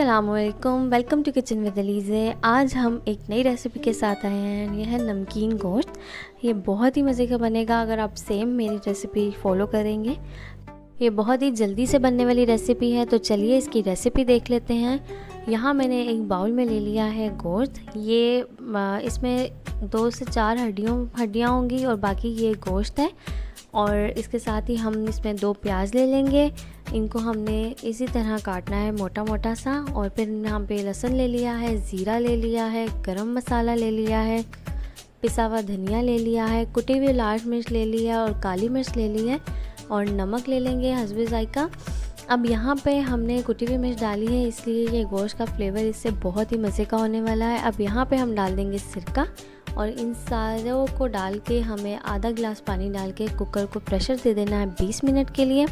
अस्सलामुअलैकुम, welcome to kitchen with Alizeh. आज हम एक नई रेसिपी के साथ आए हैं। यह है नमकीन गोश्त। ये बहुत ही मज़े का बनेगा अगर आप सेम मेरी रेसिपी फॉलो करेंगे। ये बहुत ही जल्दी से बनने वाली रेसिपी है, तो चलिए इसकी रेसिपी देख लेते हैं। यहाँ मैंने एक बाउल में ले लिया है गोश्त। ये इसमें 2 से 4 हड्डियाँ होंगी और बाकी ये गोश्त है। और इसके साथ ही हम इसमें 2 प्याज ले लेंगे। इनको हमने इसी तरह काटना है मोटा मोटा सा। और फिर यहाँ पे लहसुन ले लिया है, ज़ीरा ले लिया है, गरम मसाला ले लिया है, पिसा हुआ धनिया ले लिया है, कुटी हुई लाल मिर्च ले लिया और काली मिर्च ले ली है और नमक ले लेंगे हस्बे ज़ायका। अब यहाँ पे हमने कुटी हुई मिर्च डाली है, इसलिए ये गोश्त का फ्लेवर इससे बहुत ही मज़े का होने वाला है। अब यहाँ पे हम डाल देंगे सिरका और इन सारों को डाल के हमें आधा गिलास पानी डाल के कुकर को प्रेशर दे देना है 20 मिनट के लिए।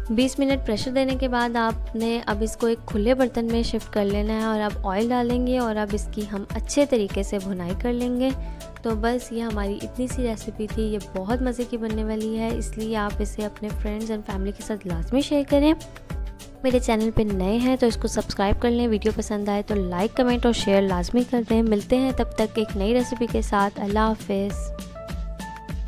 20 मिनट प्रेशर देने के बाद आपने अब इसको एक खुले बर्तन में शिफ्ट कर लेना है और अब ऑयल डालेंगे और अब इसकी हम अच्छे तरीके से भुनाई कर लेंगे। तो बस ये हमारी इतनी सी रेसिपी थी। ये बहुत मज़े की बनने वाली है, इसलिए आप इसे अपने फ्रेंड्स एंड फैमिली के साथ लाजमी शेयर करें। मेरे चैनल पे नए हैं तो इसको सब्सक्राइब कर लें। वीडियो पसंद आए तो लाइक, कमेंट और शेयर लाजमी कर दें। मिलते हैं तब तक एक नई रेसिपी के साथ। अल्लाह हाफ़िज़।